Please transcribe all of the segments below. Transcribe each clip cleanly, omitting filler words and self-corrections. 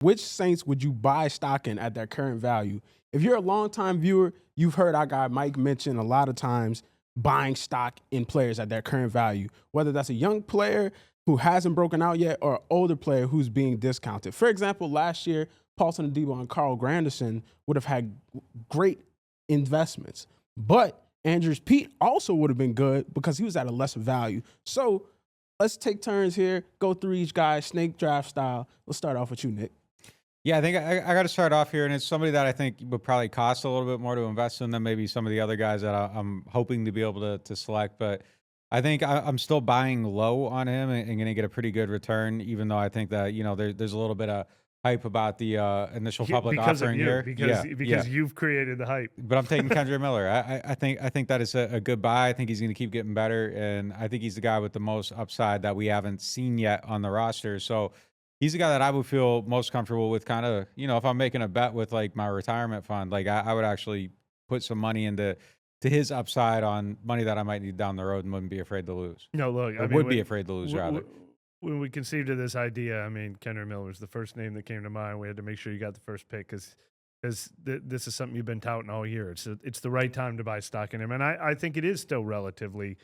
which Saints would you buy stock in at their current value? If you're a longtime viewer, you've heard our guy Mike mention a lot of times buying stock in players at their current value, whether that's a young player who hasn't broken out yet or an older player who's being discounted. For example, last year, Paulson Adebo and Carl Granderson would have had great investments, but Andrews Pete also would have been good because he was at a lesser value. So let's take turns here, go through each guy, snake draft style. Let's start off with you, Nick. Yeah, I think I got to start off here, and it's somebody that I think would probably cost a little bit more to invest in than maybe some of the other guys that I'm hoping to be able to select. But I think I'm still buying low on him and going to get a pretty good return, even though I think that there's a little bit of hype about the initial public offering here because you've created the hype. But I'm taking Kendra Miller. I think that is a good buy. I think he's going to keep getting better, and I think he's the guy with the most upside that we haven't seen yet on the roster. So he's the guy that I would feel most comfortable with. Kind of, if I'm making a bet with like my retirement fund, like I would actually put some money into his upside on money that I might need down the road and wouldn't be afraid to lose. No, look, I mean, be afraid to lose rather. When we conceived of this idea, I mean, Kendra Miller was the first name that came to mind. We had to make sure you got the first pick because this is something you've been touting all year. It's the right time to buy stock in him, and I think it is still relatively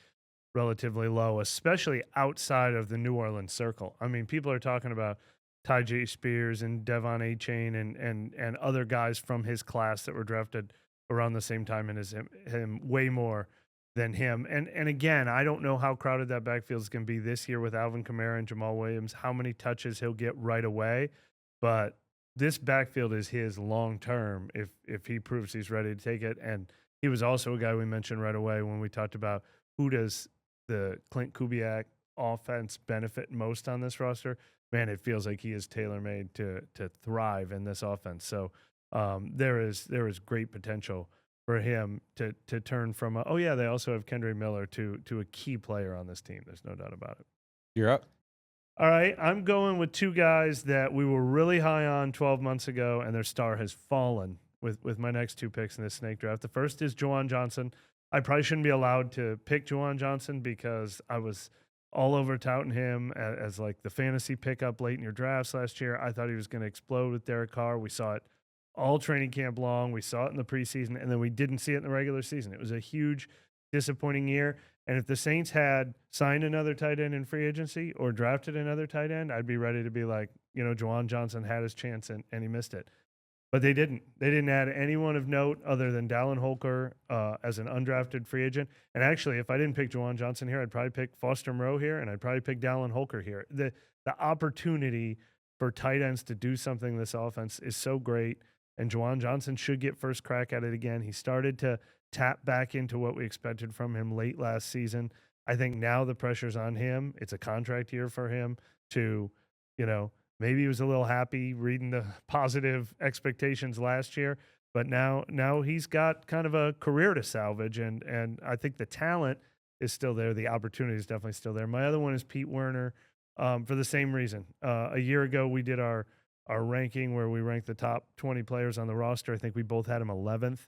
low, especially outside of the New Orleans circle. I mean, people are talking about Ty J. Spears and Devon A-Chain and other guys from his class that were drafted around the same time and as him way more than him. And again, I don't know how crowded that backfield is going to be this year with Alvin Kamara and Jamal Williams, how many touches he'll get right away. But this backfield is his long term if he proves he's ready to take it. And he was also a guy we mentioned right away when we talked about who does the Clint Kubiak offense benefit most on this roster. Man, it feels like he is tailor-made to thrive in this offense. So there is great potential for him to turn from they also have Kendra Miller to a key player on this team. There's no doubt about it. You're up. All right, I'm going with two guys that we were really high on 12 months ago, and their star has fallen with my next two picks in this snake draft. The first is Juwan Johnson. I probably shouldn't be allowed to pick Juwan Johnson because I was all over touting him as like the fantasy pickup late in your drafts last year. I thought he was going to explode with Derek Carr. We saw it all training camp long. We saw it in the preseason, and then we didn't see it in the regular season. It was a huge, disappointing year. And if the Saints had signed another tight end in free agency or drafted another tight end, I'd be ready to be like, Juwan Johnson had his chance and he missed it. But they didn't. They didn't add anyone of note other than Dallin Holker as an undrafted free agent. And actually, if I didn't pick Juwan Johnson here, I'd probably pick Foster Moreau here, and I'd probably pick Dallin Holker here. The opportunity for tight ends to do something in this offense is so great, and Juwan Johnson should get first crack at it again. He started to tap back into what we expected from him late last season. I think now the pressure's on him. It's a contract year for him to, maybe he was a little happy reading the positive expectations last year, but now he's got kind of a career to salvage, and I think the talent is still there. The opportunity is definitely still there. My other one is Pete Werner for the same reason. A year ago, we did our ranking where we ranked the top 20 players on the roster. I think we both had him 11th.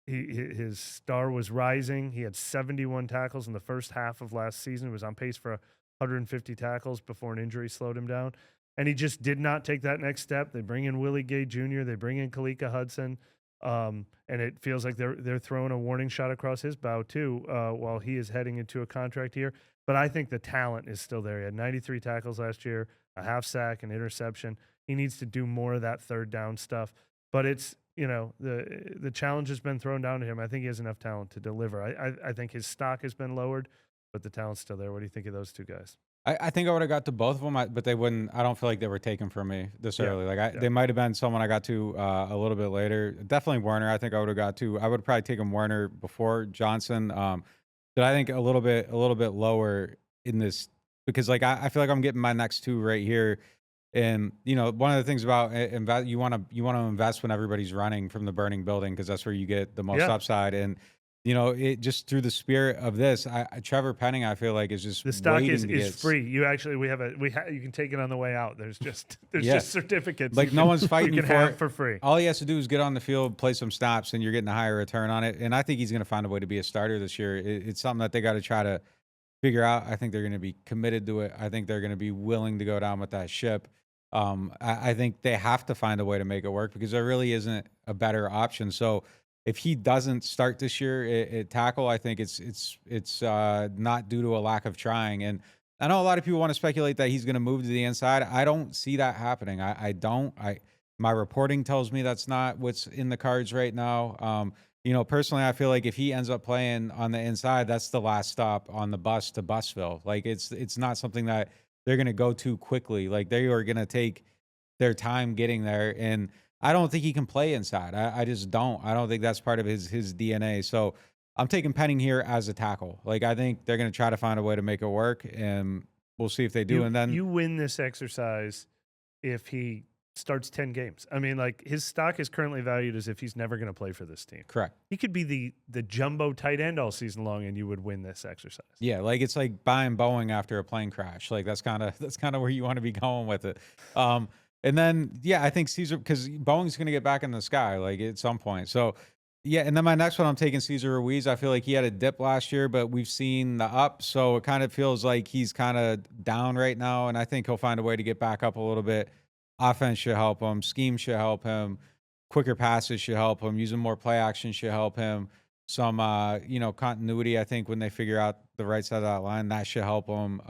His star was rising. He had 71 tackles in the first half of last season. He was on pace for 150 tackles before an injury slowed him down. And he just did not take that next step. They bring in Willie Gay Jr., they bring in Kalika Hudson, and it feels like they're throwing a warning shot across his bow too while he is heading into a contract year. But I think the talent is still there. He had 93 tackles last year, a half sack, an interception. He needs to do more of that third down stuff. But it's, the challenge has been thrown down to him. I think he has enough talent to deliver. I think his stock has been lowered, but the talent's still there. What do you think of those two guys? I think I would have got to both of them, but they wouldn't. I don't feel like they were taken from me this early. They might have been someone I got to a little bit later. Definitely Werner. I think I would have got to. I would probably taken Werner before Johnson. But I think a little bit lower in this because I feel like I'm getting my next two right here. And one of the things about you want to invest when everybody's running from the burning building because that's where you get the most upside. And it just through the spirit of this, Trevor Penning, I feel like is just the stock is free. You actually you can take it on the way out. There's just certificates. Like no one's fighting you can have for free. All he has to do is get on the field, play some stops, and you're getting a higher return on it. And I think he's going to find a way to be a starter this year. It's something that they got to try to figure out. I think they're going to be committed to it. I think they're going to be willing to go down with that ship. I think they have to find a way to make it work because there really isn't a better option. So if he doesn't start this year at tackle, I think it's not due to a lack of trying. And I know a lot of people want to speculate that he's going to move to the inside. I don't see that happening. I don't. My reporting tells me that's not what's in the cards right now. Personally, I feel like if he ends up playing on the inside, that's the last stop on the bus to Busville. Like it's not something that they're going to go too quickly. Like they are going to take their time getting there. And I don't think he can play inside. I just don't. I don't think that's part of his DNA. So I'm taking Penning here as a tackle. Like I think they're going to try to find a way to make it work, and we'll see if they do. And then you win this exercise if he starts 10 games. I mean, like his stock is currently valued as if he's never going to play for this team. Correct. He could be the jumbo tight end all season long, and you would win this exercise. Yeah, like it's like buying Boeing after a plane crash. Like that's kind of where you want to be going with it. And then I think Cesar, because Boeing's going to get back in the sky like at some point. So yeah, and then my next one, I'm taking Cesar Ruiz. I feel like he had a dip last year, but we've seen the up, so it kind of feels like he's kind of down right now, and I think he'll find a way to get back up a little bit. Offense should help him. Scheme should help him. Quicker passes should help him. Using more play action should help him. Some, continuity, I think, when they figure out the right side of that line, that should help him.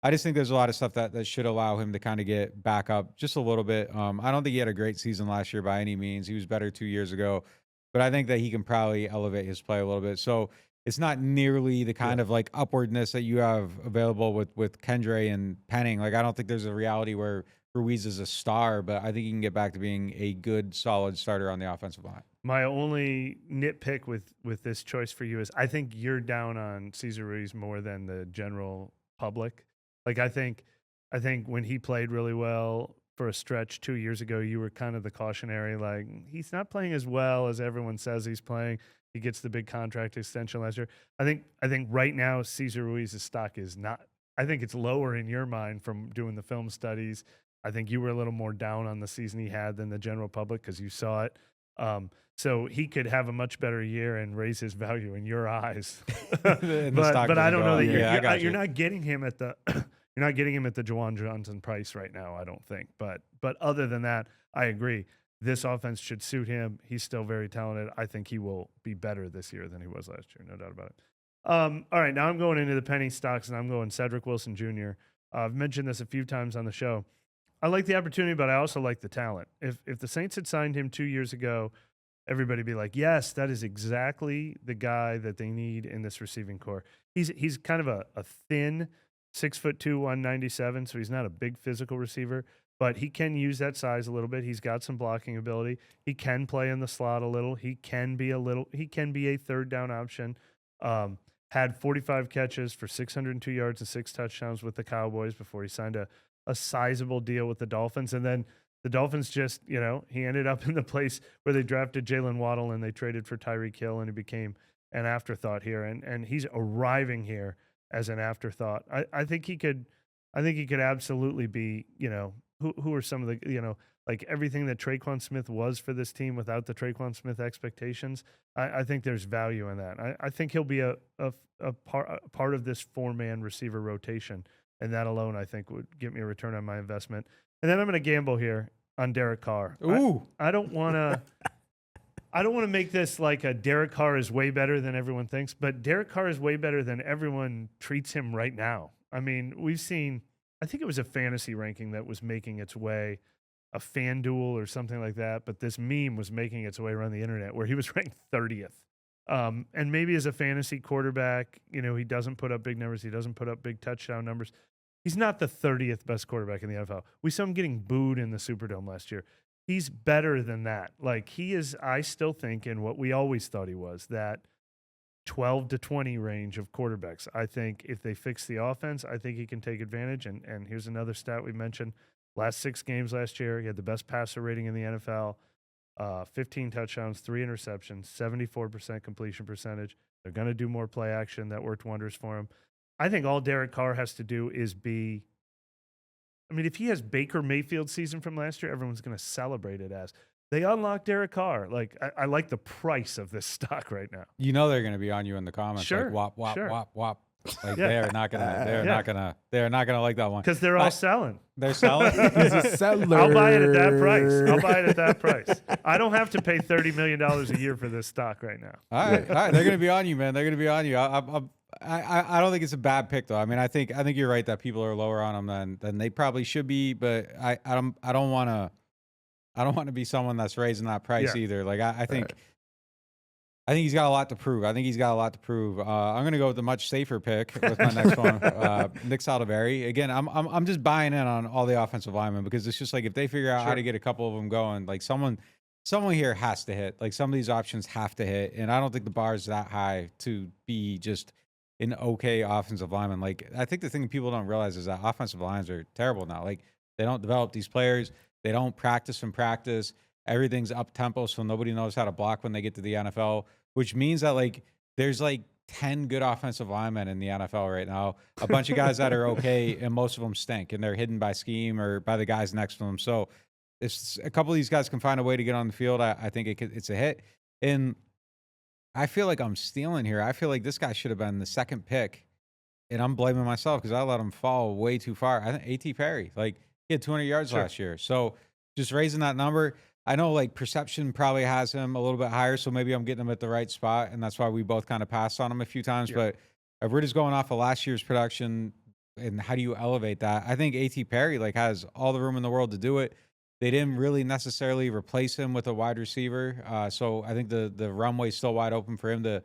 I just think there's a lot of stuff that should allow him to kind of get back up just a little bit. I don't think he had a great season last year by any means. He was better 2 years ago. But I think that he can probably elevate his play a little bit. So it's not nearly the kind of like upwardness that you have available with Kendre and Penning. Like I don't think there's a reality where Ruiz is a star, but I think he can get back to being a good, solid starter on the offensive line. My only nitpick with this choice for you is I think you're down on Cesar Ruiz more than the general public. Like I think when he played really well for a stretch 2 years ago, you were kind of the cautionary, like he's not playing as well as everyone says he's playing. He gets the big contract extension last year. I think right now Cesar Ruiz's stock is not. I think it's lower in your mind from doing the film studies. I think you were a little more down on the season he had than the general public because you saw it. So he could have a much better year and raise his value in your eyes. but I don't know that you're not getting him at the you're not getting him at the Juwan Johnson price right now, I don't think. But other than that, I agree. This offense should suit him. He's still very talented. I think he will be better this year than he was last year, no doubt about it. All right, now I'm going into the penny stocks, and I'm going Cedric Wilson Jr. I've mentioned this a few times on the show. I like the opportunity, but I also like the talent. If the Saints had signed him 2 years ago, everybody would be like, yes, that is exactly the guy that they need in this receiving core. He's kind of a thin 6'2", 197, so he's not a big physical receiver, but he can use that size a little bit. He's got some blocking ability. He can play in the slot a little. He can be a third down option. Had 45 catches for 602 yards and 6 touchdowns with the Cowboys before he signed a sizable deal with the Dolphins. And then the Dolphins just, he ended up in the place where they drafted Jalen Waddle and they traded for Tyreek Hill, and he became an afterthought here. And he's arriving here as an afterthought. I think he could absolutely be, who are some of the, like everything that Traquan Smith was for this team without the Traquan Smith expectations. I think there's value in that. I think he'll be a part of this 4-man receiver rotation. And that alone, I think, would get me a return on my investment. And then I'm going to gamble here on Derek Carr. Ooh. I don't want to make this like a Derek Carr is way better than everyone thinks, but Derek Carr is way better than everyone treats him right now. I mean, we've seen, I think it was a fantasy ranking that was making its way, a FanDuel or something like that, but this meme was making its way around the internet where he was ranked 30th. And maybe as a fantasy quarterback, he doesn't put up big numbers. He doesn't put up big touchdown numbers. He's not the 30th best quarterback in the NFL. We saw him getting booed in the Superdome last year. He's better than that. Like he is, I still think, in what we always thought he was, that 12 to 20 range of quarterbacks. I think if they fix the offense, I think he can take advantage. And here's another stat we mentioned. Last 6 games last year, he had the best passer rating in the NFL. 15 touchdowns, 3 interceptions, 74% completion percentage. They're going to do more play action. That worked wonders for him. I think all Derek Carr has to do is if he has Baker Mayfield season from last year, everyone's going to celebrate it as they unlocked Derek Carr. Like I like the price of this stock right now. They're going to be on you in the comments. Sure. Like, wop, wop, sure. wop, wop. Like Yeah. they're not gonna like that one Because they're all selling. They're selling. He's a seller. I'll buy it at that price. I'll buy it at that price. I don't have to pay $30 million a year for this stock right now. All right. They're gonna be on you, man. They're gonna be on you. I don't think it's a bad pick though. I mean, I think you're right that people are lower on them than they probably should be. But I don't want to be someone that's raising that price either. Like I think. I think he's got a lot to prove. I'm going to go with the much safer pick with my next one, Nick Saldiveri. Again, I'm just buying in on all the offensive linemen because it's just like if they figure out how to get a couple of them going, like someone here has to hit. Like some of these options have to hit, and I don't think the bar is that high to be just an okay offensive lineman. Like I think the thing people don't realize is that offensive lines are terrible now. Like they don't develop these players. They don't practice in practice. Everything's up tempo, so nobody knows how to block when they get to the NFL, which means that like there's like 10 good offensive linemen in the NFL right now. A bunch of guys that are okay, and most of them stink, and they're hidden by scheme or by the guys next to them. So if a couple of these guys can find a way to get on the field, I think it's a hit. And I feel like I'm stealing here. I feel like this guy should have been the second pick, and I'm blaming myself because I let him fall way too far. I think A.T. Perry, like he had 200 yards last year. So just raising that number. I know like perception probably has him a little bit higher, so maybe I'm getting him at the right spot, and that's why we both kind of passed on him a few times. But if we're just going off of last year's production and how do you elevate that, I think A.T. Perry like has all the room in the world to do it. They didn't really necessarily replace him with a wide receiver, so I think the runway's still wide open for him to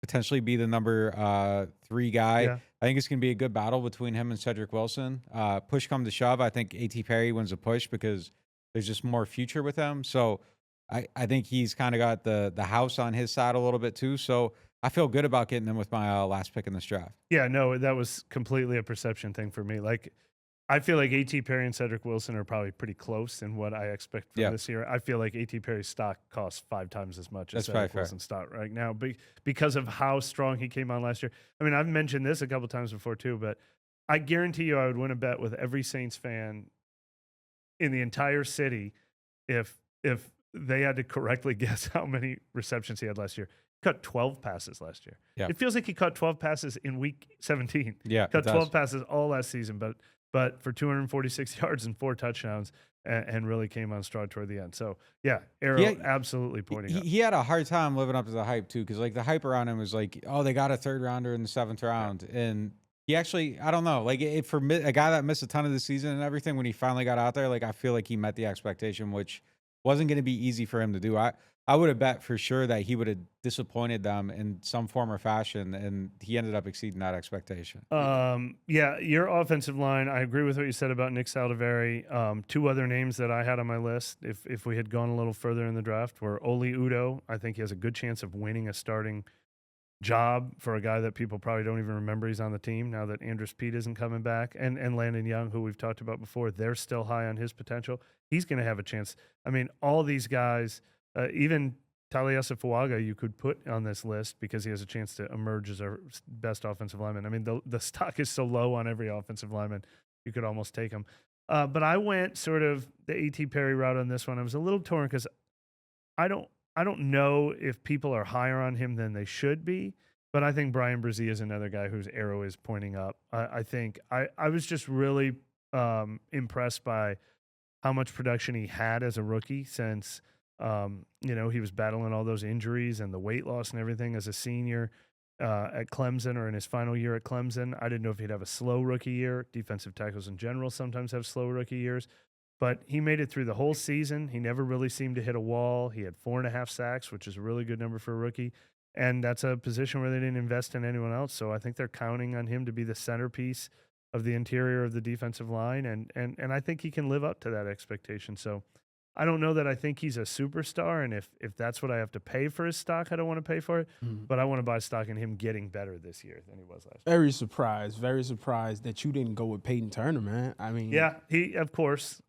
potentially be the number 3 guy. Yeah. I think it's going to be a good battle between him and Cedric Wilson. Push come to shove, I think A.T. Perry wins a push because there's just more future with him. So I think he's kind of got the house on his side a little bit too. So I feel good about getting him with my last pick in this draft. Yeah, no, that was completely a perception thing for me. Like, I feel like A.T. Perry and Cedric Wilson are probably pretty close in what I expect from this year. I feel like A.T. Perry's stock costs 5 times as much as Cedric Wilson's stock right now because of how strong he came on last year. I mean, I've mentioned this a couple times before too, but I guarantee you I would win a bet with every Saints fan in the entire city if they had to correctly guess how many receptions he had last year. He caught 12 passes last year. Yeah. It feels like he caught 12 passes in week 17. Yeah, Caught 12 passes all last season, but for 246 yards and 4 touchdowns and really came on strong toward the end. So, yeah, Arrow absolutely pointing up. He had a hard time living up to the hype, too, because, like, the hype around him was like, oh, they got a 3rd rounder in the 7th round. Yeah. And he actually, I don't know, like, for a guy that missed a ton of the season and everything, when he finally got out there, like, I feel like he met the expectation, which wasn't going to be easy for him to do. I would have bet for sure that he would have disappointed them in some form or fashion, and he ended up exceeding that expectation. Yeah, your offensive line, I agree with what you said about Nick Saldiveri. 2 other names that I had on my list, if we had gone a little further in the draft, were Oli Udoh. I think he has a good chance of winning a starting job for a guy that people probably don't even remember he's on the team now that Andrus Peat isn't coming back, and Landon Young, who we've talked about before, they're still high on his potential. He's going to have a chance. I mean, all these guys, even Taliesin Fuaga, you could put on this list because he has a chance to emerge as our best offensive lineman. I mean, the stock is so low on every offensive lineman, you could almost take him. But I went sort of the A.T. Perry route on this one. I was a little torn because I don't know if people are higher on him than they should be, but I think Brian Brzee is another guy whose arrow is pointing up. I think I was just really impressed by how much production he had as a rookie since, he was battling all those injuries and the weight loss and everything as a senior at Clemson or in his final year at Clemson. I didn't know if he'd have a slow rookie year. Defensive tackles in general sometimes have slow rookie years. But he made it through the whole season. He never really seemed to hit a wall. He had 4.5 sacks, which is a really good number for a rookie. And that's a position where they didn't invest in anyone else. So I think they're counting on him to be the centerpiece of the interior of the defensive line. And I think he can live up to that expectation. So I don't know that I think he's a superstar. And if that's what I have to pay for his stock, I don't want to pay for it. Mm-hmm. But I want to buy stock in him getting better this year than he was last year. Very surprised that you didn't go with Peyton Turner, man. I mean, yeah, of course.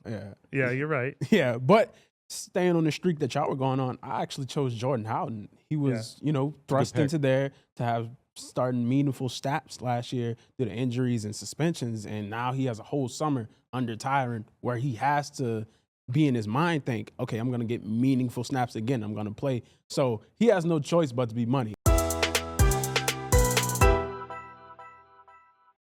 Yeah, you're right. Yeah, but staying on the streak that y'all were going on, I actually chose Jordan Howden. He was, thrust into there to have starting meaningful stats last year due to injuries and suspensions, and now he has a whole summer under Tyron where he has to be in his mind think, okay, I'm going to get meaningful snaps again. I'm going to play. So he has no choice but to be money.